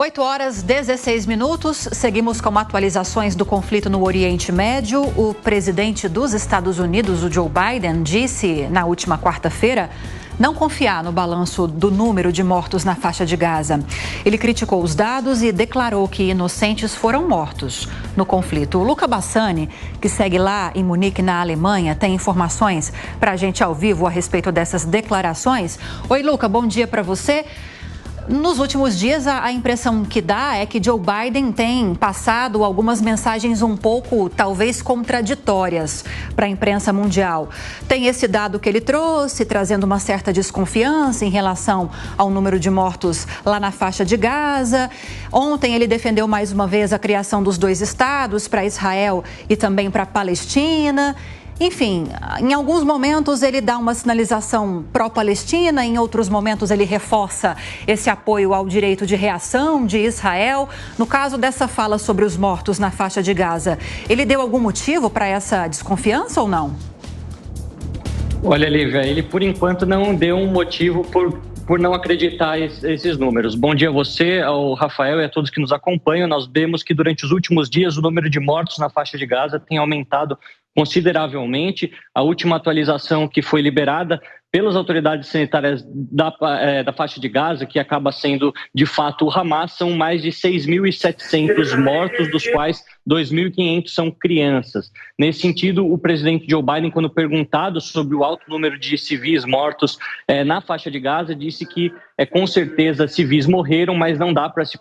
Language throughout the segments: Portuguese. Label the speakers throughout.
Speaker 1: 8h16. Seguimos com atualizações do conflito no Oriente Médio. O presidente dos Estados Unidos, o Joe Biden, disse na última quarta-feira não confiar no balanço do número de mortos na faixa de Gaza. Ele criticou os dados e declarou que inocentes foram mortos no conflito. O Luca Bassani, que segue lá em Munique, na Alemanha, tem informações para a gente ao vivo a respeito dessas declarações. Oi, Luca, bom dia para você. Nos últimos dias, a impressão que dá é que Joe Biden tem passado algumas mensagens um pouco, talvez, contraditórias para a imprensa mundial. Tem esse dado que ele trouxe, trazendo uma certa desconfiança em relação ao número de mortos lá na faixa de Gaza. Ontem, ele defendeu mais uma vez a criação dos 2 estados, para Israel e também para a Palestina. Enfim, em alguns momentos ele dá uma sinalização pró-Palestina, em outros momentos ele reforça esse apoio ao direito de reação de Israel. No caso dessa fala sobre os mortos na faixa de Gaza, ele deu algum motivo para essa desconfiança ou não?
Speaker 2: Olha, Lívia, ele por enquanto não deu um motivo por não acreditar esses números. Bom dia a você, ao Rafael e a todos que nos acompanham. Nós vemos que durante os últimos dias o número de mortos na faixa de Gaza tem aumentado consideravelmente. A última atualização que foi liberada pelas autoridades sanitárias da faixa de Gaza, que acaba sendo de fato o Hamas, são mais de 6.700 mortos, dos quais 2.500 são crianças. Nesse sentido, o presidente Joe Biden, quando perguntado sobre o alto número de civis mortos na faixa de Gaza, disse que com certeza civis morreram, mas não dá para se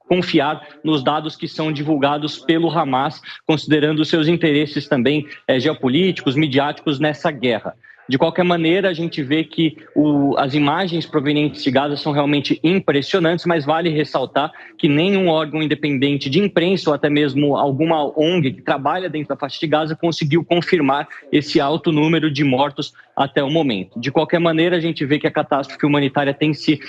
Speaker 2: confiar nos dados que são divulgados pelo Hamas, considerando seus interesses também geopolíticos, midiáticos nessa guerra. De qualquer maneira, a gente vê que as imagens provenientes de Gaza são realmente impressionantes, mas vale ressaltar que nenhum órgão independente de imprensa ou até mesmo alguma ONG que trabalha dentro da faixa de Gaza conseguiu confirmar esse alto número de mortos até o momento. De qualquer maneira, a gente vê que a catástrofe humanitária tem se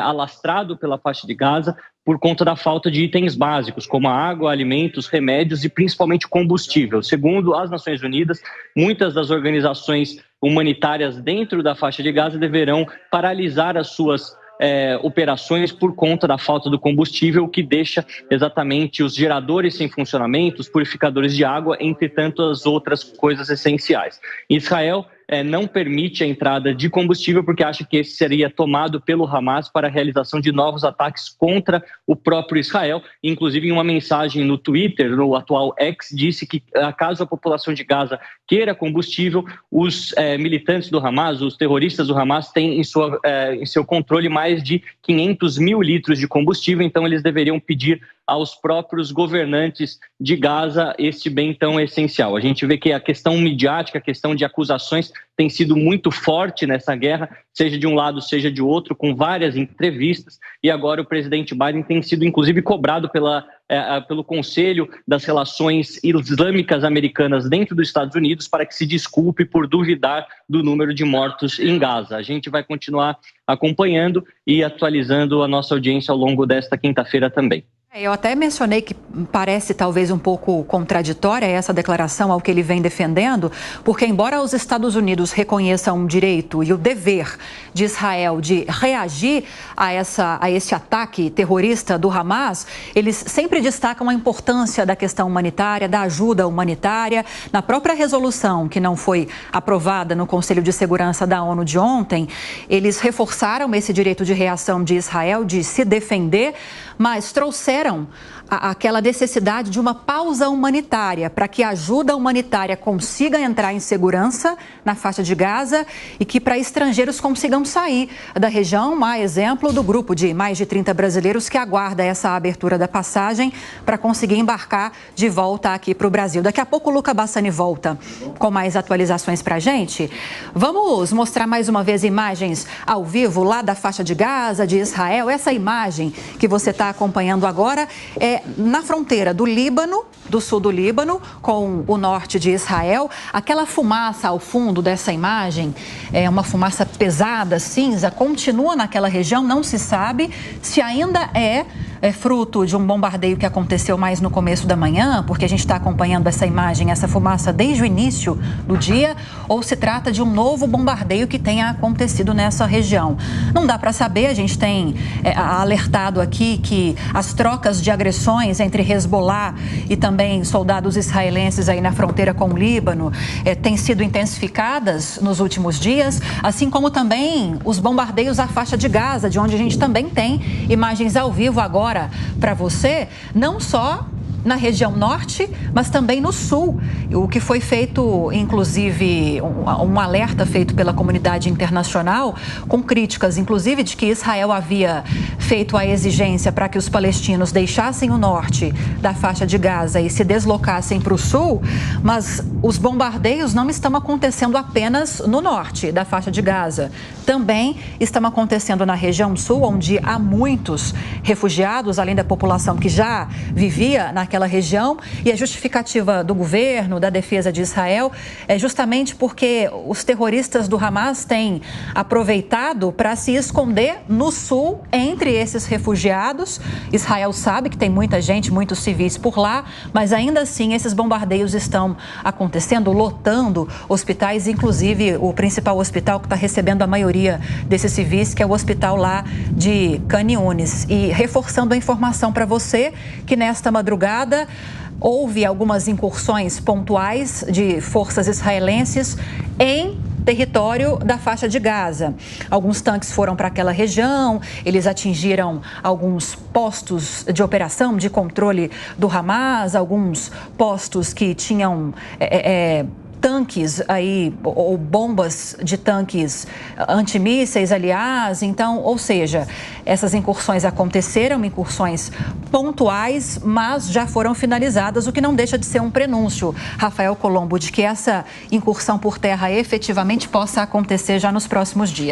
Speaker 2: alastrado pela faixa de Gaza por conta da falta de itens básicos, como a água, alimentos, remédios e principalmente combustível. Segundo as Nações Unidas, muitas das organizações humanitárias dentro da faixa de Gaza deverão paralisar as suas operações por conta da falta do combustível, o que deixa exatamente os geradores sem funcionamento, os purificadores de água, entre tantas outras coisas essenciais. Israel não permite a entrada de combustível porque acha que esse seria tomado pelo Hamas para a realização de novos ataques contra o próprio Israel. Inclusive, em uma mensagem no Twitter, no atual X, disse que caso a população de Gaza queira combustível, os militantes do Hamas, os terroristas do Hamas, têm em seu controle mais de 500 mil litros de combustível, então eles deveriam pedir aos próprios governantes de Gaza este bem tão essencial. A gente vê que a questão midiática, a questão de acusações tem sido muito forte nessa guerra, seja de um lado, seja de outro, com várias entrevistas, e agora o presidente Biden tem sido inclusive cobrado pelo Conselho das Relações Islâmicas Americanas dentro dos Estados Unidos para que se desculpe por duvidar do número de mortos em Gaza. A gente vai continuar acompanhando e atualizando a nossa audiência ao longo desta quinta-feira também.
Speaker 1: Eu até mencionei que parece talvez um pouco contraditória essa declaração ao que ele vem defendendo, porque embora os Estados Unidos reconheçam o direito e o dever de Israel de reagir a esse ataque terrorista do Hamas, eles sempre destacam a importância da questão humanitária, da ajuda humanitária. Na própria resolução que não foi aprovada no Conselho de Segurança da ONU de ontem, eles reforçaram esse direito de reação de Israel, de se defender, mas trouxeram aquela necessidade de uma pausa humanitária para que a ajuda humanitária consiga entrar em segurança na faixa de Gaza e que para estrangeiros consigam sair da região, a exemplo do grupo de mais de 30 brasileiros que aguarda essa abertura da passagem para conseguir embarcar de volta aqui para o Brasil. Daqui a pouco o Luca Bassani volta com mais atualizações para a gente. Vamos mostrar mais uma vez imagens ao vivo lá da faixa de Gaza, de Israel. Essa imagem que você está acompanhando agora é na fronteira do Líbano, do sul do Líbano, com o norte de Israel. Aquela fumaça ao fundo dessa imagem é uma fumaça pesada, cinza, continua naquela região. Não se sabe se ainda é é fruto de um bombardeio que aconteceu mais no começo da manhã, porque a gente está acompanhando essa imagem, essa fumaça desde o início do dia, ou se trata de um novo bombardeio que tenha acontecido nessa região. Não dá para saber, a gente tem alertado aqui que as trocas de agressões entre Hezbollah e também soldados israelenses aí na fronteira com o Líbano têm sido intensificadas nos últimos dias, assim como também os bombardeios à faixa de Gaza, de onde a gente também tem imagens ao vivo agora para você, não só na região norte, mas também no sul, o que foi feito, inclusive, um alerta feito pela comunidade internacional, com críticas, inclusive, de que Israel havia feito a exigência para que os palestinos deixassem o norte da faixa de Gaza e se deslocassem para o sul, mas os bombardeios não estão acontecendo apenas no norte da faixa de Gaza, também estão acontecendo na região sul, onde há muitos refugiados, além da população que já vivia naquela região, e a justificativa do governo, da defesa de Israel, é justamente porque os terroristas do Hamas têm aproveitado para se esconder no sul entre esses refugiados. Israel sabe que tem muita gente, muitos civis por lá, mas ainda assim esses bombardeios estão acontecendo, lotando hospitais, inclusive o principal hospital que está recebendo a maioria desses civis, que é o hospital lá de Khan Younis. E reforçando a informação para você que nesta madrugada houve algumas incursões pontuais de forças israelenses em território da faixa de Gaza. Alguns tanques foram para aquela região, eles atingiram alguns postos de operação, de controle do Hamas, alguns postos que tinham tanques aí, ou bombas de tanques antimísseis, aliás. Então, ou seja, essas incursões aconteceram, incursões pontuais, mas já foram finalizadas, o que não deixa de ser um prenúncio, Rafael Colombo, de que essa incursão por terra efetivamente possa acontecer já nos próximos dias.